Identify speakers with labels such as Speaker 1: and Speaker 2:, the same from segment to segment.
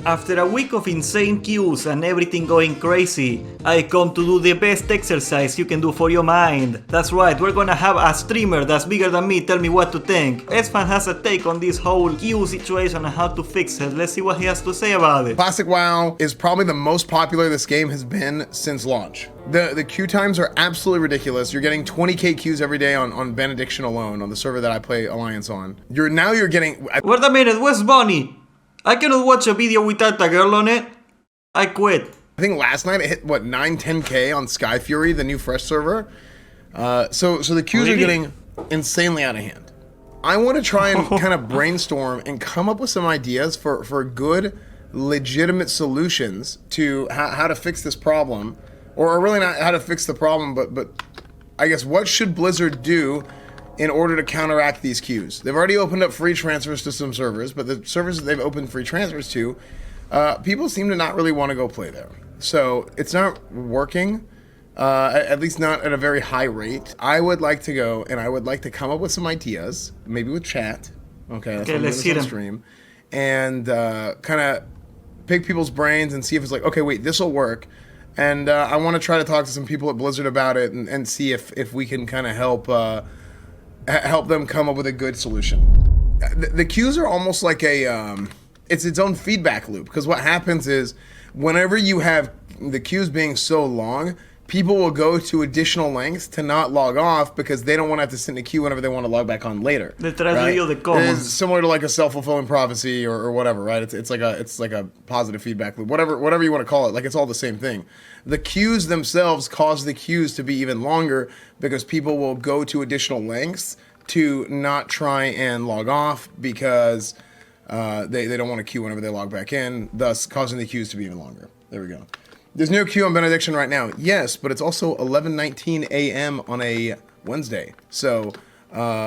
Speaker 1: After a week of insane queues and everything going crazy, I come to do the best exercise you can do for your mind. That's right, we're gonna have a streamer that's bigger than me tell me what to think. Esfand has a take on this whole queue situation and how to fix it. Let's see what he has to say about it.
Speaker 2: Classic WoW is probably the most popular this game has been since launch. The queue times are absolutely ridiculous. You're getting 20k queues every day on Benediction alone, on the server that I play Alliance on. You're getting...
Speaker 1: Wait a minute, where's Bonnie? I cannot watch a video without a girl on it. I quit.
Speaker 2: I think last night it hit, what, 9-10k on Sky Fury, the new fresh server. So the queues are getting insanely out of hand. I want to try and kind of brainstorm and come up with some ideas for good, legitimate solutions to how to fix this problem. Or really not how to fix the problem, but I guess what should Blizzard do in order to counteract these queues? They've already opened up free transfers to some servers, but the servers that they've opened free transfers to, people seem to not really want to go play there. So it's not working, at least not at a very high rate. I would like to go and I would like to come up with some ideas, maybe with chat. Okay,
Speaker 1: let's hear them.
Speaker 2: Stream, and kind of pick people's brains and see if it's like, okay, wait, this will work. And I want to try to talk to some people at Blizzard about it and see if we can kind of help them come up with a good solution. The queues are almost like it's its own feedback loop, because what happens is whenever you have the queues being so long, people will go to additional lengths to not log off because they don't want to have to sit in a queue whenever they want to log back on later.
Speaker 1: Right?
Speaker 2: It's similar to like a self-fulfilling prophecy or whatever, right? It's like a positive feedback loop, whatever you want to call it. Like, it's all the same thing. The queues themselves cause the queues to be even longer because people will go to additional lengths to not try and log off because they don't want to queue whenever they log back in, thus causing the queues to be even longer. There we go. There's no queue on Benediction right now. Yes, but it's also 11:19 a.m. on a Wednesday. So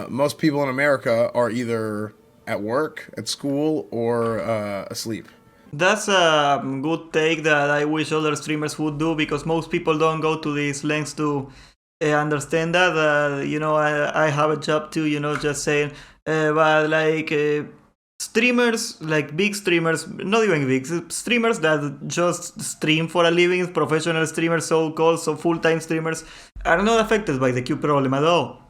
Speaker 2: most people in America are either at work, at school, or asleep.
Speaker 1: That's a good take that I wish other streamers would do, because most people don't go to these lengths to understand that. I have a job too, just saying. But like... streamers, like big streamers, not even big, streamers that just stream for a living, professional streamers, so-called, so full-time streamers, are not affected by the queue problem at all.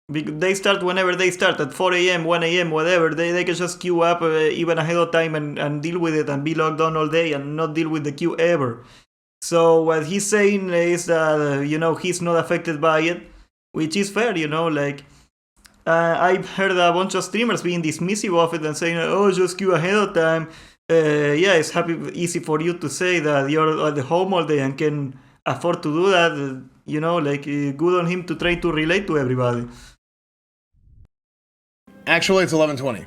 Speaker 1: They start whenever they start, at 4 a.m., 1 a.m., whatever. They can just queue up even ahead of time and deal with it and be logged on all day and not deal with the queue ever. So what he's saying is that, he's not affected by it, which is fair, I've heard a bunch of streamers being dismissive of it and saying, oh, just queue ahead of time. It's easy for you to say that you're at the home all day and can afford to do that. Good on him to try to relate to everybody.
Speaker 2: Actually, it's 11:20.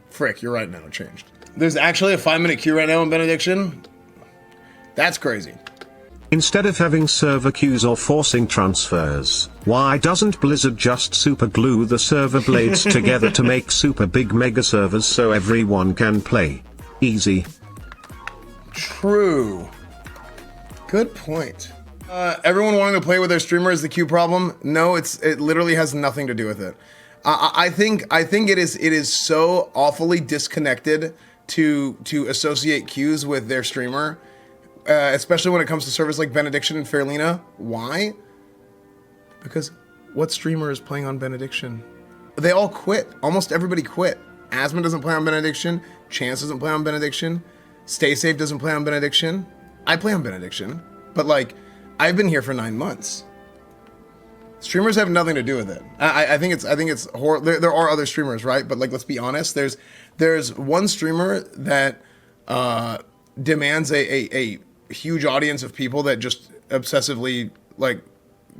Speaker 2: Frick, you're right now, it changed. There's actually a 5-minute queue right now in Benediction. That's crazy.
Speaker 3: Instead of having server queues or forcing transfers, why doesn't Blizzard just super glue the server blades together to make super big mega servers so everyone can play? Easy.
Speaker 2: True. Good point. Everyone wanting to play with their streamer is the queue problem? No, it literally has nothing to do with it. I think it is so awfully disconnected to associate queues with their streamer. Especially when it comes to servers like Benediction and Fairlina. Why? Because what streamer is playing on Benediction? They all quit. Almost everybody quit. Asmon doesn't play on Benediction. Chance doesn't play on Benediction. Stay Safe doesn't play on Benediction. I play on Benediction. But I've been here for 9 months. Streamers have nothing to do with it. I think it's horrible. There are other streamers, right? But let's be honest. There's one streamer that demands a huge audience of people that just obsessively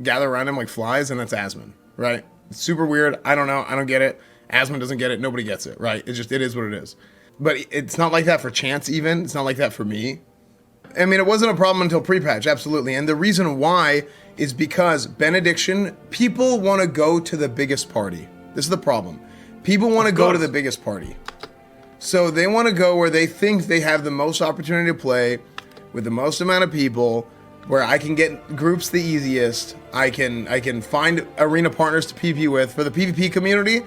Speaker 2: gather around him like flies, and that's Asmon, right? It's super weird. I don't know. I don't get it. Asmon doesn't get it. Nobody gets it, right? It is what it is. But it's not like that for Chance even. It's not like that for me. I mean, it wasn't a problem until pre-patch, absolutely. And the reason why is because Benediction, people want to go to the biggest party. This is the problem. People want to go to the biggest party. So they want to go where they think they have the most opportunity to play with the most amount of people, where I can get groups the easiest. I can find arena partners to PvP with. For the PvP community,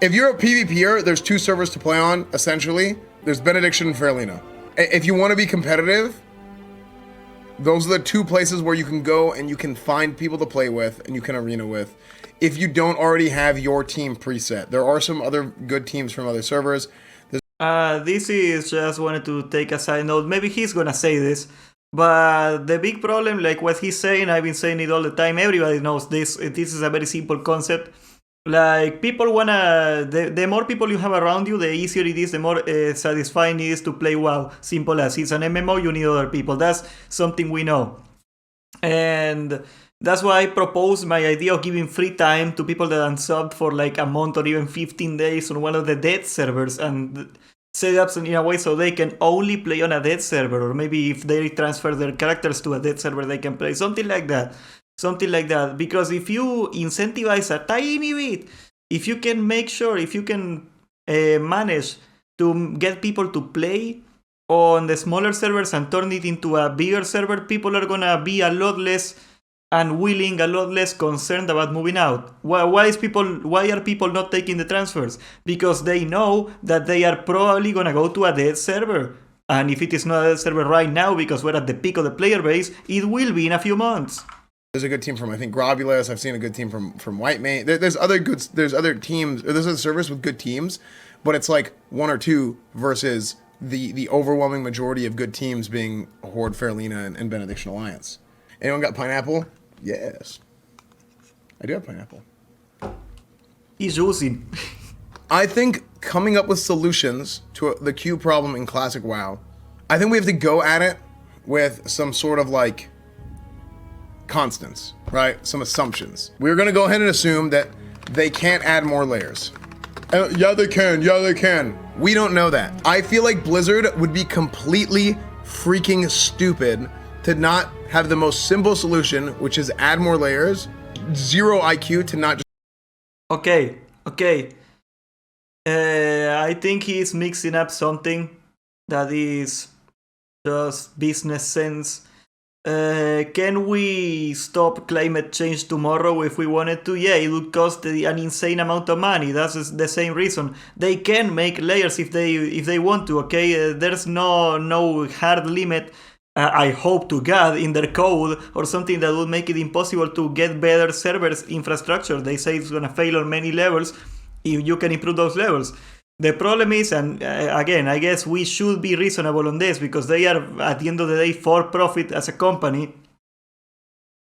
Speaker 2: if you're a PvPer, there's 2 servers to play on, essentially. There's Benediction and Faralina. If you want to be competitive, those are the two places where you can go and you can find people to play with and you can arena with. If you don't already have your team preset, there are some other good teams from other servers.
Speaker 1: This is just wanted to take a side note. Maybe he's gonna say this, but the big problem, like what he's saying, I've been saying it all the time. Everybody knows this. This is a very simple concept. Like people wanna, the more people you have around you, the easier it is, the more satisfying it is to play WoW. Simple as it's an MMO. You need other people. That's something we know, and that's why I proposed my idea of giving free time to people that unsubbed for like a month or even 15 days on one of the dead servers and set up in a way so they can only play on a dead server, or maybe if they transfer their characters to a dead server, they can play something like that. Something like that. Because if you incentivize a tiny bit, if you can make sure, if you can manage to get people to play on the smaller servers and turn it into a bigger server, people are gonna be a lot less unwilling, a lot less concerned about moving out. Why are people not taking the transfers? Because they know that they are probably gonna go to a dead server. And if it is not a dead server right now, because we're at the peak of the player base, it will be in a few months.
Speaker 2: There's a good team from, I think, Grobulus. I've seen a good team from White Mane. There's other teams, or there's other servers with good teams, but it's like one or two versus the overwhelming majority of good teams being Horde, Faralina, and Benediction Alliance. Anyone got pineapple? Yes. I do have pineapple.
Speaker 1: He's using.
Speaker 2: I think coming up with solutions to the queue problem in Classic WoW, I think we have to go at it with some sort of like constants, right? Some assumptions. We're going to go ahead and assume that they can't add more layers. Yeah, they can. Yeah, they can. We don't know that. I feel like Blizzard would be completely freaking stupid to not have the most simple solution, which is add more layers, 0 IQ to not just...
Speaker 1: Okay. I think he's mixing up something that is just business sense. Can we stop climate change tomorrow if we wanted to? Yeah, it would cost an insane amount of money. That's the same reason. They can make layers if they want to, okay? There's no hard limit, I hope to God, in their code or something that would make it impossible to get better servers infrastructure. They say it's gonna fail on many levels if you can improve those levels. The problem is, and again, I guess we should be reasonable on this because they are, at the end of the day, for profit as a company.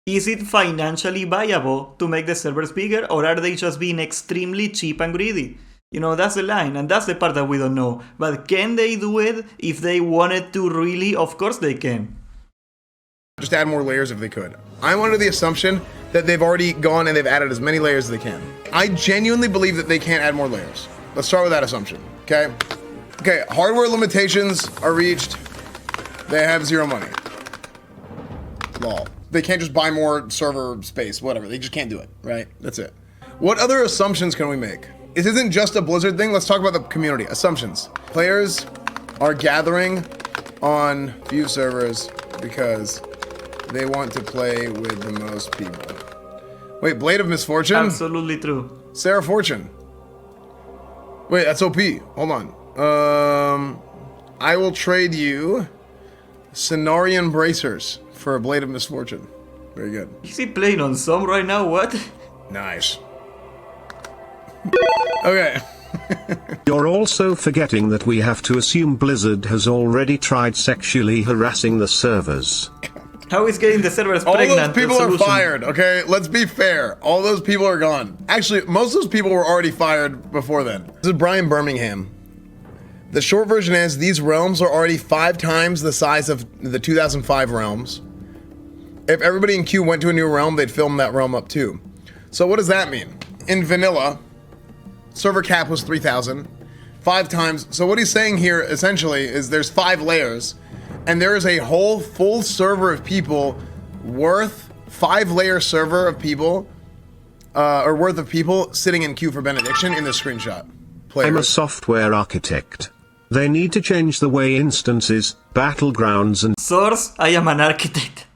Speaker 1: Is it financially viable to make the servers bigger, or are they just being extremely cheap and greedy? You know, that's the line, and that's the part that we don't know. But can they do it if they wanted to really? Of course they can.
Speaker 2: Just add more layers if they could. I'm under the assumption that they've already gone and they've added as many layers as they can. I genuinely believe that they can't add more layers. Let's start with that assumption, okay? Okay, hardware limitations are reached. They have 0 money. Lol. They can't just buy more server space, whatever. They just can't do it, right? That's it. What other assumptions can we make? This isn't just a Blizzard thing. Let's talk about the community. Assumptions. Players are gathering on few servers because they want to play with the most people. Wait, Blade of Misfortune?
Speaker 1: Absolutely true.
Speaker 2: Sarah Fortune. Wait, that's OP. Hold on. I will trade you Cenarian Bracers for a Blade of Misfortune. Very good.
Speaker 1: Is he playing on some right now? What?
Speaker 2: Nice. Okay.
Speaker 3: You're also forgetting that we have to assume Blizzard has already tried sexually harassing the servers.
Speaker 1: How is getting the servers
Speaker 2: all
Speaker 1: pregnant?
Speaker 2: All those people are fired, okay? Let's be fair. All those people are gone. Actually, most of those people were already fired before then. This is Brian Birmingham. The short version is these realms are already 5 times the size of the 2005 realms. If everybody in queue went to a new realm, they'd film that realm up too. So what does that mean? In vanilla, server cap was 3,000. 5 times. So what he's saying here essentially is there's 5 layers. And there is a whole full server of people worth 5-layer server of people, or worth of people sitting in queue for benediction in this screenshot. Players.
Speaker 3: I'm a software architect. They need to change the way instances, battlegrounds and
Speaker 1: Source, I am an architect.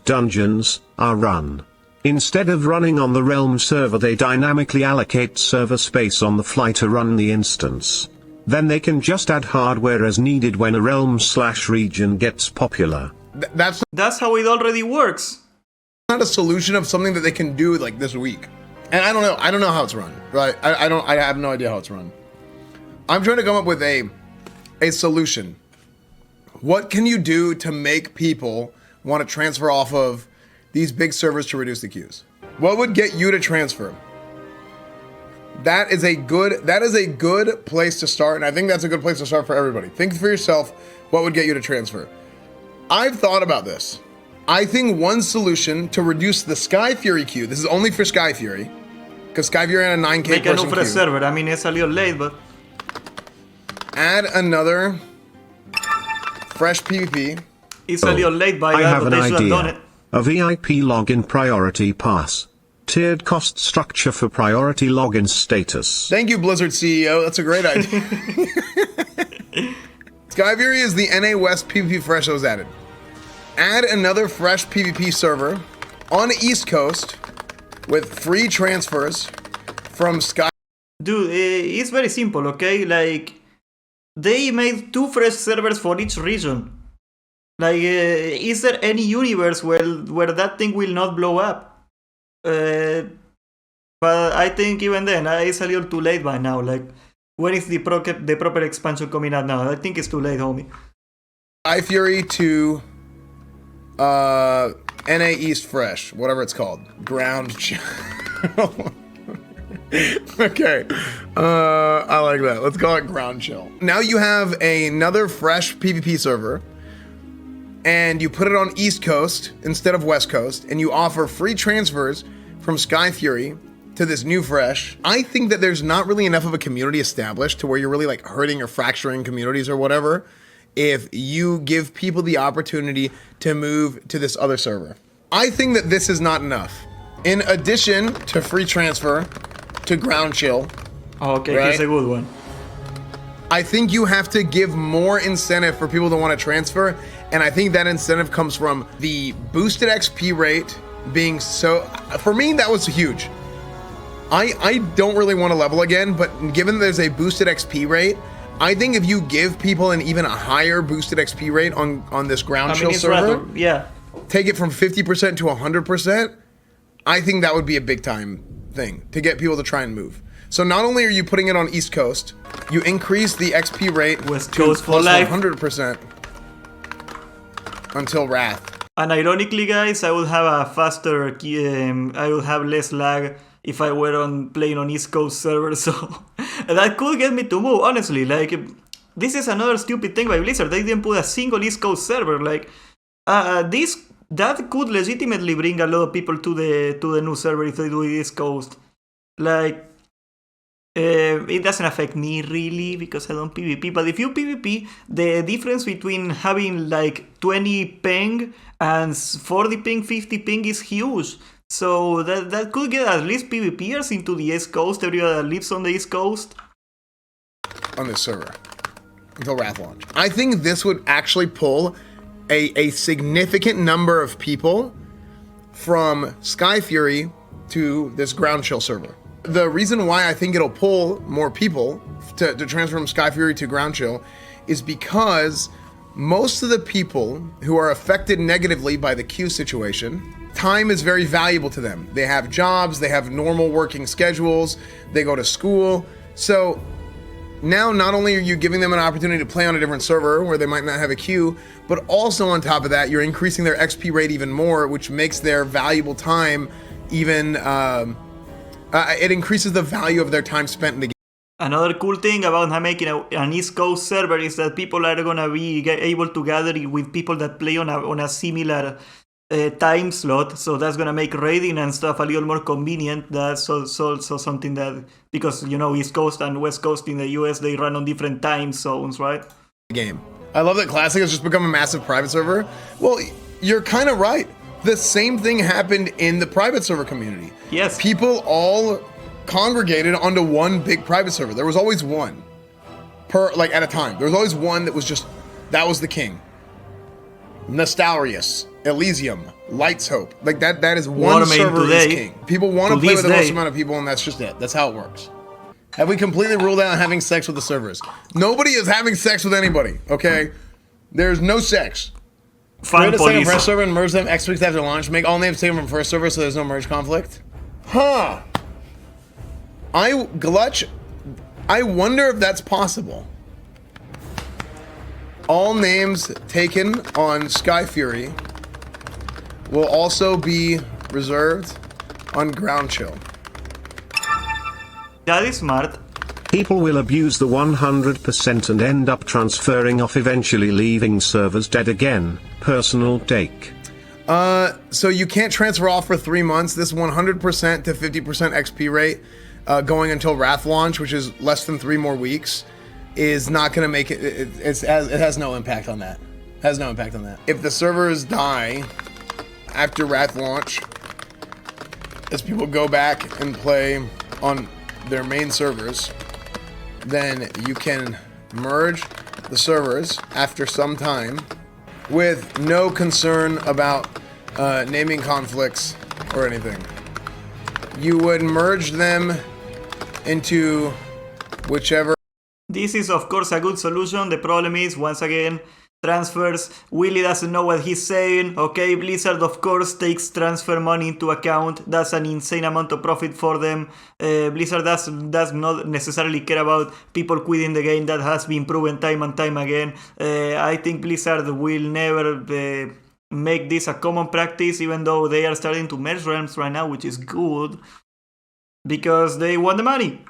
Speaker 3: Dungeons are run. Instead of running on the realm server, they dynamically allocate server space on the fly to run the instance. then they can just add hardware as needed when a realm/region gets popular.
Speaker 2: That's
Speaker 1: how it already works.
Speaker 2: not a solution of something that they can do like this week. And I don't know how it's run, right? I have no idea how it's run. I'm trying to come up with a solution. What can you do to make people want to transfer off of these big servers to reduce the queues? What would get you to transfer? That is a good place to start, and I think that's a good place to start for everybody. Think for yourself, what would get you to transfer? I've thought about this. I think one solution to reduce the Sky Fury queue, this is only for Sky Fury, because Sky Fury had a 9K
Speaker 1: Make a
Speaker 2: person
Speaker 1: new
Speaker 2: queue.
Speaker 1: server. I mean, it's a little late, but
Speaker 2: Add another fresh PvP.
Speaker 1: it's a little late by
Speaker 3: I
Speaker 1: that,
Speaker 3: have
Speaker 1: but
Speaker 3: an
Speaker 1: they should have done
Speaker 3: idea.
Speaker 1: it.
Speaker 3: A VIP login priority pass. Tiered cost structure for priority login status.
Speaker 2: Thank you, Blizzard CEO. That's a great idea. Sky Fury is the NA West PvP Fresh that was added. Add another fresh PvP server on the East Coast with free transfers from Sky.
Speaker 1: Dude, it's very simple, okay? Like, they made 2 fresh servers for each region. Like, is there any universe where that thing will not blow up? But I think even then, it's a little too late by now. Like, when is the proper expansion coming out now? I think it's too late, homie.
Speaker 2: Sky Fury to NA East Fresh, whatever it's called. Ground Chill. Okay. I like that. Let's call it Ground Chill. Now you have another fresh PvP server, and you put it on East Coast instead of West Coast, and you offer free transfers from Sky Fury to this new fresh. I think that there's not really enough of a community established to where you're really like hurting or fracturing communities or whatever if you give people the opportunity to move to this other server. I think that this is not enough. In addition to free transfer to Ground Chill,
Speaker 1: Okay,
Speaker 2: right?
Speaker 1: here's a good one.
Speaker 2: I think you have to give more incentive for people to want to transfer, and I think that incentive comes from the boosted XP rate being so... For me, that was huge. I don't really want to level again, but given there's a boosted XP rate, I think if you give people an even a higher boosted XP rate on this Ground Chill server,
Speaker 1: yeah.
Speaker 2: take it from 50% to 100%, I think that would be a big time thing to get people to try and move. So not only are you putting it on East Coast, you increase the XP rate
Speaker 1: West
Speaker 2: to
Speaker 1: Coast for
Speaker 2: plus
Speaker 1: life.
Speaker 2: 100% until Wrath.
Speaker 1: And ironically, guys, I would have a faster, I would have less lag if I were playing on East Coast server, so that could get me to move, honestly. Like, this is another stupid thing by Blizzard. They didn't put a single East Coast server. Like, that could legitimately bring a lot of people to the new server if they do it East Coast. Like, it doesn't affect me really because I don't PvP, but if you PvP, the difference between having like 20 ping and 40 ping, 50 ping is huge. So that could get at least PvPers into the East Coast, everybody that lives on the East Coast.
Speaker 2: On this server until Wrath launch. I think this would actually pull a significant number of people from Sky Fury to this Ground Chill server. The reason why I think it'll pull more people to transfer from Sky Fury to Ground Chill is because most of the people who are affected negatively by the queue situation, time is very valuable to them. They have jobs, they have normal working schedules, they go to school. So now not only are you giving them an opportunity to play on a different server where they might not have a queue, but also on top of that, you're increasing their XP rate even more, which makes their valuable time even... it increases the value of their time spent in the game.
Speaker 1: Another cool thing about making an East Coast server is that people are gonna be able to gather with people that play on a similar time slot, so that's gonna make raiding and stuff a little more convenient. That's also something that, because you know East Coast and West Coast in the US, they run on different time zones, right?
Speaker 2: Game. I love that Classic has just become a massive private server. Well, you're kind of right. The same thing happened in the private server community.
Speaker 1: Yes.
Speaker 2: People all congregated onto one big private server. There was always one at a time. There was always one that was the king. Nostalrius, Elysium, Light's Hope. Like that is one server is king. People want to play with the most amount of people, and that's just it. That's how it works. Have we completely ruled out having sex with the servers? Nobody is having sex with anybody, okay? There's no sex. Create a second first server and merge them X weeks after launch. Make all names taken from first server so there's no merge conflict. Huh. Glutch, I wonder if that's possible. All names taken on Sky Fury will also be reserved on Ground Chill.
Speaker 1: That is smart.
Speaker 3: People will abuse the 100% and end up transferring off, eventually leaving servers dead again. Personal take.
Speaker 2: So you can't transfer off for 3 months. This 100% to 50% XP rate going until Wrath launch, which is less than 3 more weeks, is not going to make it. It has no impact on that. Has no impact on that. If the servers die after Wrath launch, as people go back and play on their main servers, then you can merge the servers after some time with no concern about naming conflicts or anything. You would merge them into whichever.
Speaker 1: This is of course a good solution. The problem is, once again, transfers. Willy doesn't know what he's saying. Okay, Blizzard of course takes transfer money into account. That's an insane amount of profit for them. Blizzard does not necessarily care about people quitting the game. That has been proven time and time again. I think Blizzard will never make this a common practice, even though they are starting to merge realms right now, which is good, because they want the money.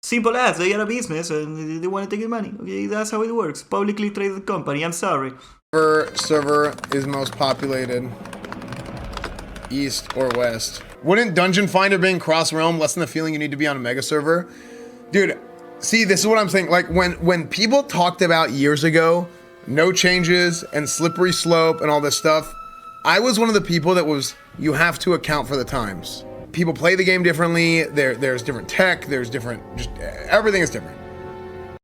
Speaker 1: Simple as, they are a business and they want to take the money. Okay, that's how it works. Publicly traded company, I'm sorry.
Speaker 2: Server is most populated, east or west. Wouldn't Dungeon Finder being cross-realm lessen the feeling you need to be on a mega server? Dude, see, this is what I'm saying. Like, when people talked about years ago, no changes and slippery slope and all this stuff, I was one of the people that was, you have to account for the times. People play the game differently. There's different tech. There's different, just everything is different.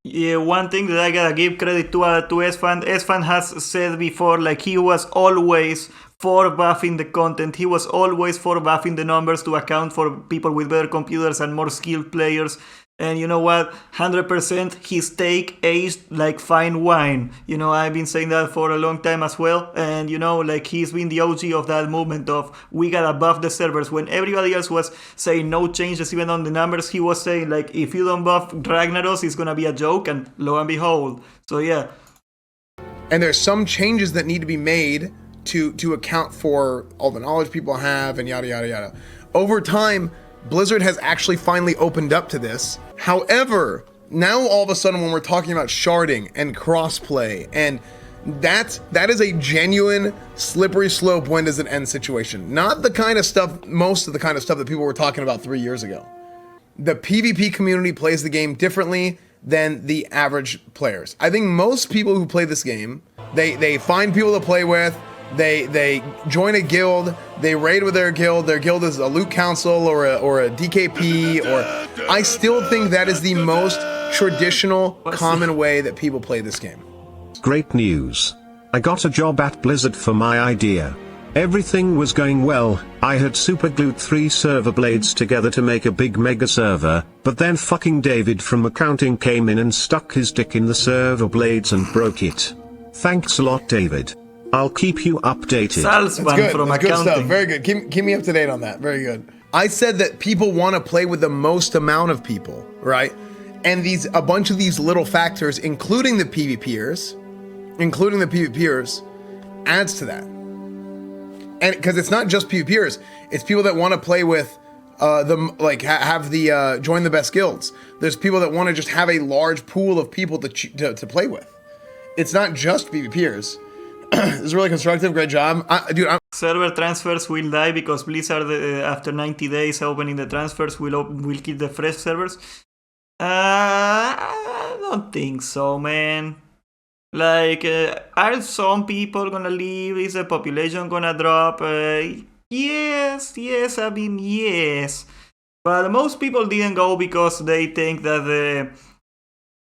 Speaker 1: Yeah, one thing that I gotta give credit to Esfand. Esfand has said before, like, he was always for buffing the content. He was always for buffing the numbers to account for people with better computers and more skilled players. And you know what? 100% his take aged like fine wine. You know, I've been saying that for a long time as well. And you know, like, he's been the OG of that movement of we gotta buff the servers. When everybody else was saying no changes even on the numbers, he was saying, like, if you don't buff Ragnaros, it's gonna be a joke. And lo and behold. So yeah.
Speaker 2: And there's some changes that need to be made to account for all the knowledge people have and yada, yada, yada. Over time, Blizzard has actually finally opened up to this. However, now all of a sudden when we're talking about sharding and crossplay, and that is a genuine slippery slope, when does it end situation. Not the kind of stuff, most of the kind of stuff that people were talking about 3 years ago. The PvP community plays the game differently than the average players. I think most people who play this game, they find people to play with, they join a guild, they raid with their guild is a loot council or a DKP, or I still think that is the most traditional, common way that people play this game.
Speaker 3: Great news. I got a job at Blizzard for my idea. Everything was going well. I had superglued 3 server blades together to make a big mega server, but then fucking David from accounting came in and stuck his dick in the server blades and broke it. Thanks a lot, David. I'll keep you updated.
Speaker 2: That's good. That's good stuff. Very good. Keep me up to date on that. Very good. I said that people want to play with the most amount of people, right? And a bunch of these little factors, including the PvPers, adds to that. And because it's not just PvPers, it's people that want to play with join the best guilds. There's people that want to just have a large pool of people to play with. It's not just PvPers. This is really constructive. Great job.
Speaker 1: Server transfers will die because Blizzard, after 90 days opening the transfers, will keep the fresh servers. I don't think so, man. Like, are some people gonna leave? Is the population gonna drop? Yes, I mean, yes. But most people didn't go because they think that the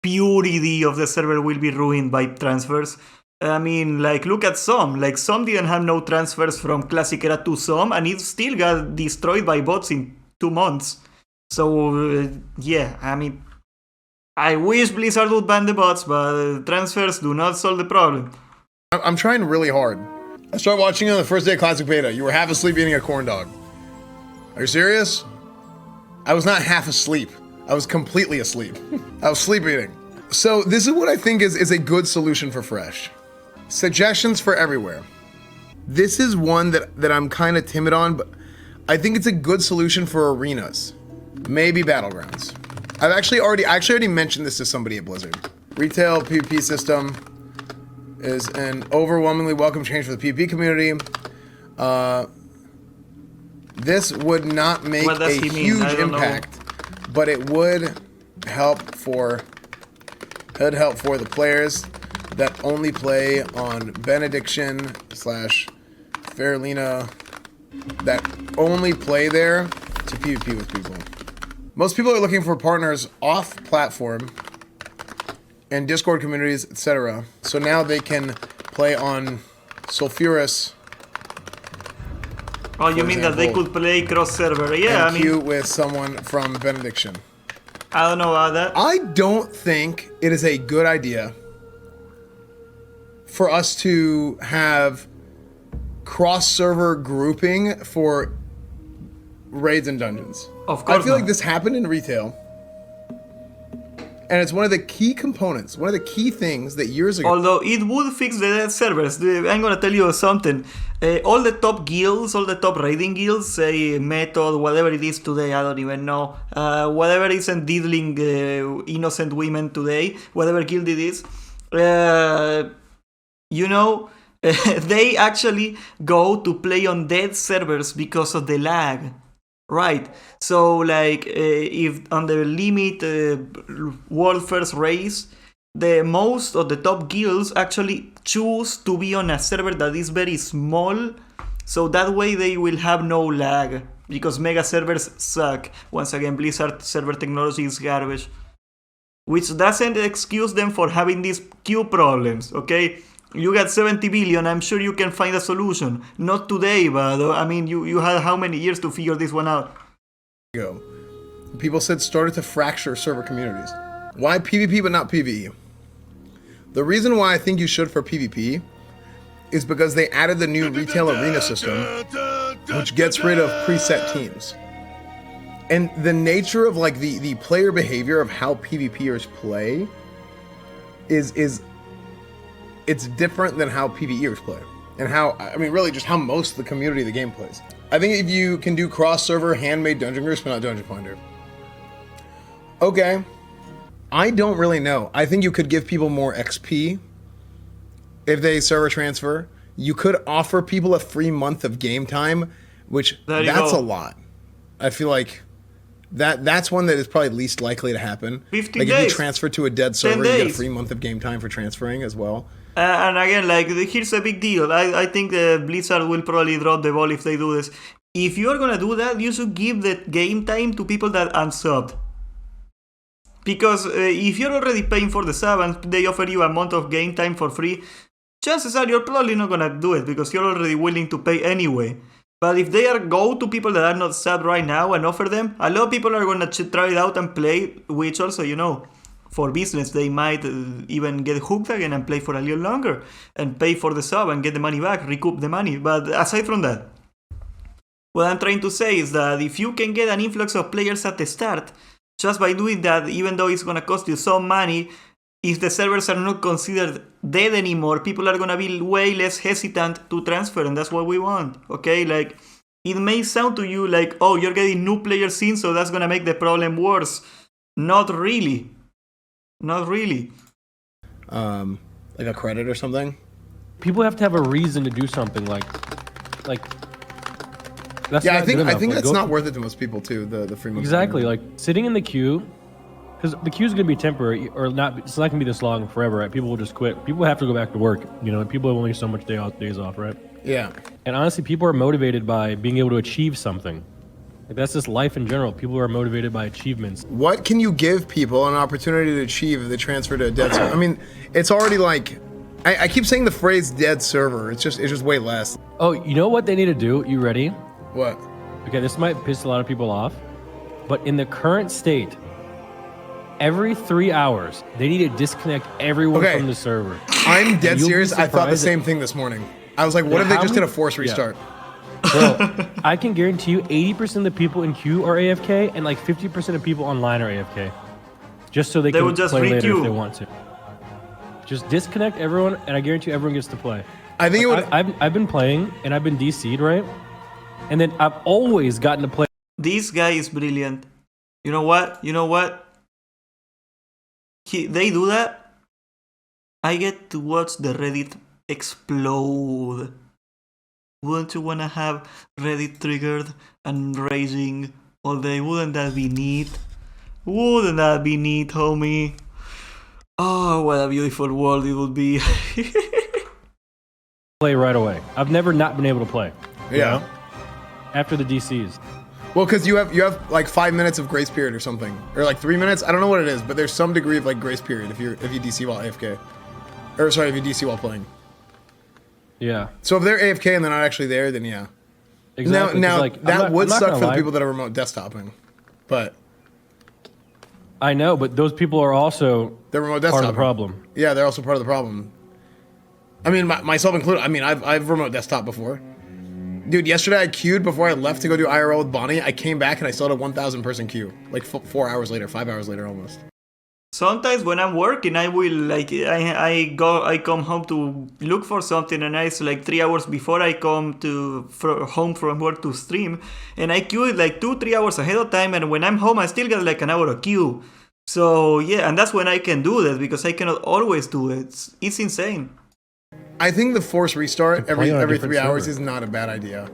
Speaker 1: purity of the server will be ruined by transfers. I mean, like, look at Some. Like, Some didn't have no transfers from Classic Era to Some, and it still got destroyed by bots in 2 months. So, yeah, I mean, I wish Blizzard would ban the bots, but transfers do not solve the problem.
Speaker 2: I'm trying really hard. I started watching it on the first day of Classic Beta. You were half asleep eating a corn dog. Are you serious? I was not half asleep. I was completely asleep. I was sleep eating. So this is what I think is a good solution for Fresh. Suggestions for everywhere. This is one that I'm kind of timid on, but I think it's a good solution for arenas. Maybe Battlegrounds. I actually already mentioned this to somebody at Blizzard. Retail PvP system is an overwhelmingly welcome change for the PvP community. This would not make a huge impact, but it would help for the players that only play on benediction / Faralina, that only play there to PvP with people. Most people are looking for partners off platform and Discord communities, etc. So now they can play on Sulfurous.
Speaker 1: Oh, you mean that they could play cross server? Yeah,
Speaker 2: and queue with someone from benediction.
Speaker 1: I don't know about that.
Speaker 2: I don't think it is a good idea for us to have cross-server grouping for raids and dungeons.
Speaker 1: Of course
Speaker 2: I feel
Speaker 1: not.
Speaker 2: like this happened in retail, and it's one of the key components, one of the key things that years ago.
Speaker 1: Although it would fix the dead servers. I'm gonna tell you something. All the top guilds, all the top raiding guilds, say Method, whatever it is today, I don't even know. Whatever isn't diddling innocent women today, whatever guild it is, they actually go to play on dead servers because of the lag. Right, so like if on the limit world first race, the most of the top guilds actually choose to be on a server that is very small, so that way they will have no lag, because mega servers suck. Once again, Blizzard server technology is garbage, which doesn't excuse them for having these queue problems, okay? You got 70 billion, I'm sure you can find a solution. Not today, but I mean, you had how many years to figure this one out?
Speaker 2: People started to fracture server communities. Why PvP but not PvE? The reason why I think you should for PvP is because they added the new retail arena system, which gets rid of preset teams. And the nature of like the player behavior of how PvPers play is it's different than how PvEers play, and how, I mean, really just how most of the community of the game plays. I think if you can do cross-server handmade dungeon groups, but not Dungeon Finder. Okay, I don't really know. I think you could give people more XP if they server transfer. You could offer people a free month of game time, which that's a lot. I feel like that's one that is probably least likely to happen.
Speaker 1: 15
Speaker 2: like
Speaker 1: days.
Speaker 2: If you transfer to a dead server, you get a free month of game time for transferring as well.
Speaker 1: And again, like, here's a big deal. I think Blizzard will probably drop the ball if they do this. If you're gonna do that, you should give the game time to people that unsubbed. Because if you're already paying for the sub and they offer you a month of game time for free, chances are you're probably not gonna do it because you're already willing to pay anyway. But if they go to people that are not subbed right now and offer them, a lot of people are gonna try it out and play, which also, for business, they might even get hooked again and play for a little longer and pay for the sub and get the money back, recoup the money. But aside from that, what I'm trying to say is that if you can get an influx of players at the start, just by doing that, even though it's going to cost you some money, if the servers are not considered dead anymore, people are going to be way less hesitant to transfer, and that's what we want, okay? Like, it may sound to you like, oh, you're getting new players in, so that's going to make the problem worse. Not really. Not really.
Speaker 2: Like a credit or something?
Speaker 4: People have to have a reason to do something like that's
Speaker 2: yeah,
Speaker 4: not
Speaker 2: I think
Speaker 4: good enough. Like,
Speaker 2: that's not worth it to most people too. The free month.
Speaker 4: Exactly, like sitting in the queue, because the queue is gonna be temporary or not. It's not gonna be this long forever. Right? People will just quit. People have to go back to work. And people have only so much days off, right?
Speaker 2: Yeah.
Speaker 4: And honestly, people are motivated by being able to achieve something. Like, that's just life in general. People are motivated by achievements.
Speaker 2: What can you give people an opportunity to achieve if they transfer to a dead server? I mean, it's already like, I keep saying the phrase dead server. It's just way less.
Speaker 4: Oh, you know what they need to do? You ready?
Speaker 2: What?
Speaker 4: Okay, this might piss a lot of people off, but in the current state, every 3 hours, they need to disconnect everyone
Speaker 2: Okay.
Speaker 4: from the server.
Speaker 2: I'm dead
Speaker 4: You'll be
Speaker 2: serious. I thought the
Speaker 4: surprised
Speaker 2: same thing this morning. I was like, what if they
Speaker 4: How
Speaker 2: just did a
Speaker 4: many-
Speaker 2: force
Speaker 4: Yeah.
Speaker 2: restart?
Speaker 4: Bro, I can guarantee you 80% of the people in queue are AFK and like 50% of people online are AFK. Just so they can
Speaker 1: would just
Speaker 4: play later if
Speaker 1: re-queue.
Speaker 4: they want to. Just disconnect everyone and I guarantee you everyone gets to play.
Speaker 2: I think it would.
Speaker 4: I've been playing and I've been DC'd, right? And then I've always gotten to play
Speaker 1: This guy is brilliant. You know what? They do that. I get to watch the Reddit explode. Wouldn't you wanna have Reddit triggered and raging all day? Wouldn't that be neat? Wouldn't that be neat, homie? Oh, what a beautiful world it would be.
Speaker 4: right away. I've never not been able to play. you
Speaker 2: Yeah.
Speaker 4: know, after the DCs.
Speaker 2: Well, because you have like 5 minutes of grace period or something, or like 3 minutes. I don't know what it is, but there's some degree of like grace period if you DC while AFK, or sorry, if you DC while playing.
Speaker 4: Yeah.
Speaker 2: So if they're AFK and they're not actually there, then yeah.
Speaker 4: Exactly. 'cause,
Speaker 2: Now
Speaker 4: like, I'm
Speaker 2: that
Speaker 4: not-
Speaker 2: would
Speaker 4: I'm not
Speaker 2: suck
Speaker 4: gonna
Speaker 2: for the
Speaker 4: lie.
Speaker 2: people that are remote desktoping, but
Speaker 4: I know, but those people are also
Speaker 2: they're remote desktoping.
Speaker 4: part of the problem.
Speaker 2: Yeah, they're also part of the problem. I mean, myself included. I mean, I've remote desktop before. Dude, yesterday I queued before I left to go do IRL with Bonnie. I came back and I still had a 1,000 person queue. Like 4 hours later, 5 hours later almost.
Speaker 1: Sometimes when I'm working, I will like I come home to look for something, and it's like 3 hours before I come home from work to stream, and I queue it like 2-3 hours ahead of time, and when I'm home, I still get like an hour of queue. So yeah, and that's when I can do that because I cannot always do it. It's insane.
Speaker 2: I think the force restart
Speaker 4: play on a
Speaker 2: every
Speaker 4: different
Speaker 2: 3 hours
Speaker 4: server.
Speaker 2: is not a bad idea.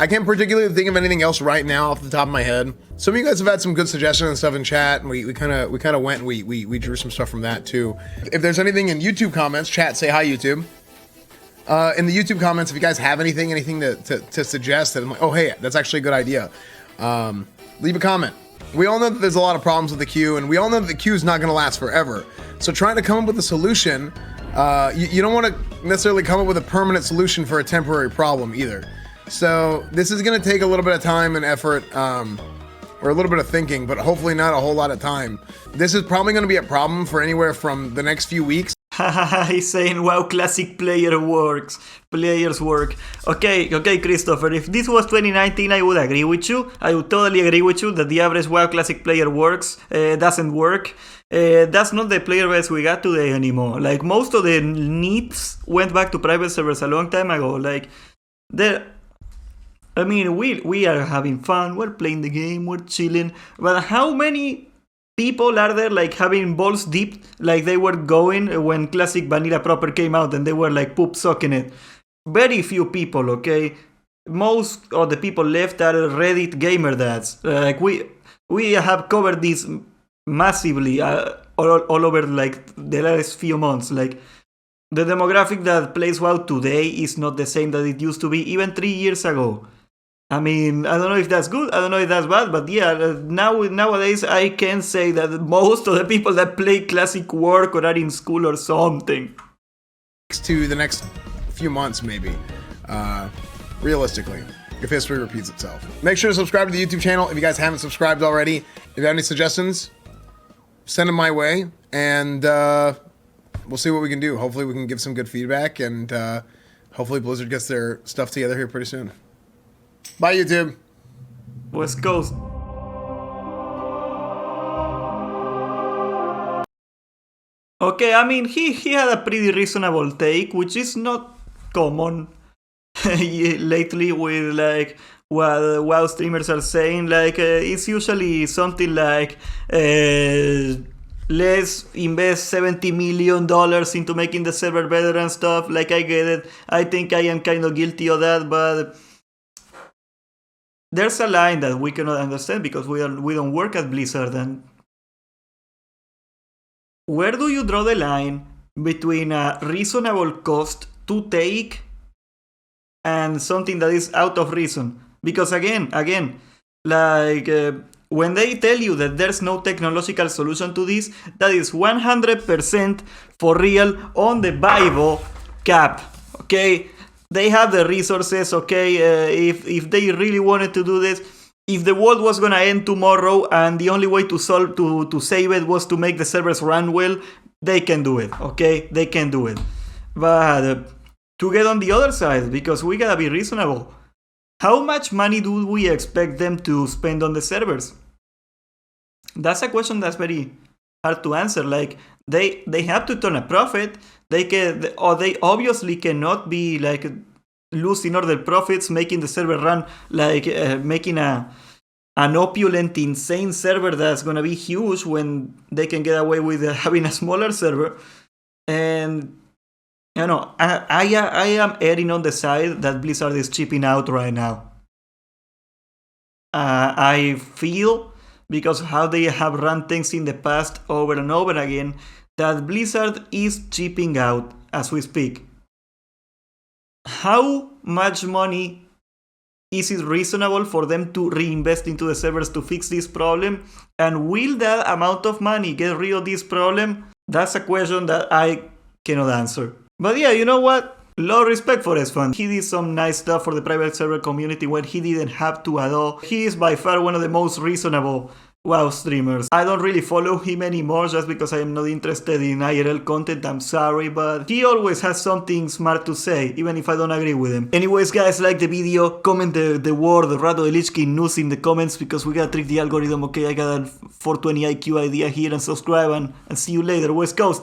Speaker 2: I can't particularly think of anything else right now off the top of my head. Some of you guys have had some good suggestions and stuff in chat, and we kind of went and we drew some stuff from that too. If there's anything in YouTube comments, chat, say hi YouTube. In the YouTube comments, if you guys have anything to suggest that I'm like, oh hey, that's actually a good idea, leave a comment. We all know that there's a lot of problems with the queue, and we all know that the queue is not going to last forever. So trying to come up with a solution, you don't want to necessarily come up with a permanent solution for a temporary problem either. So this is going to take a little bit of time and effort, or a little bit of thinking, but hopefully not a whole lot of time. This is probably going to be a problem for anywhere from the next few weeks.
Speaker 1: He's saying, wow, classic players work. Okay, Christopher, if this was 2019, I would agree with you. I would totally agree with you that the average wow classic player doesn't work. That's not the player base we got today anymore. Like, most of the needs went back to private servers a long time ago. Like, I mean, we are having fun, we're playing the game, we're chilling, but how many people are there like having balls deep like they were going when Classic Vanilla Proper came out and they were like poop sucking it? Very few people, okay? Most of the people left are Reddit gamer dads. Like we have covered this massively all over like the last few months. Like, the demographic that plays WoW today is not the same that it used to be even 3 years ago. I mean, I don't know if that's good, I don't know if that's bad, but yeah, nowadays I can say that most of the people that play Classic work or are in school or something.
Speaker 2: To the next few months, maybe, realistically, if history repeats itself. Make sure to subscribe to the YouTube channel if you guys haven't subscribed already. If you have any suggestions, send them my way, and we'll see what we can do. Hopefully we can give some good feedback, and hopefully Blizzard gets their stuff together here pretty soon. Bye, YouTube.
Speaker 1: West Coast. Okay, I mean, he had a pretty reasonable take, which is not common lately with like what WoW streamers are saying. Like, it's usually something like, let's invest $70 million into making the server better and stuff. Like, I get it. I think I am kind of guilty of that, but there's a line that we cannot understand because we don't work at Blizzard. And where do you draw the line between a reasonable cost to take and something that is out of reason? Because again, like, when they tell you that there's no technological solution to this, that is 100% for real on the Bible cap, okay? They have the resources, okay? If they really wanted to do this, if the world was gonna end tomorrow and the only way to save it was to make the servers run well, they can do it, okay? They can do it. But to get on the other side, because we gotta be reasonable, how much money do we expect them to spend on the servers? That's a question that's very hard to answer. Like, they have to turn a profit. They obviously cannot be like losing all their profits, making the server run, like making an opulent, insane server that's gonna be huge when they can get away with having a smaller server. And you know, I am erring on the side that Blizzard is chipping out right now. I feel, because how they have run things in the past over and over again, that Blizzard is chipping out as we speak. How much money is it reasonable for them to reinvest into the servers to fix this problem? And will that amount of money get rid of this problem? That's a question that I cannot answer. But yeah, you know what? Lot of respect for Esfand. He did some nice stuff for the private server community when he didn't have to at all. He is by far one of the most reasonable WoW streamers. I don't really follow him anymore just because I am not interested in IRL content, I'm sorry, but he always has something smart to say, even if I don't agree with him. Anyways guys, like the video, comment the word Rato de Lich King news in the comments because we gotta trick the algorithm, okay? I got a 420 IQ idea here, and subscribe and see you later, West Coast.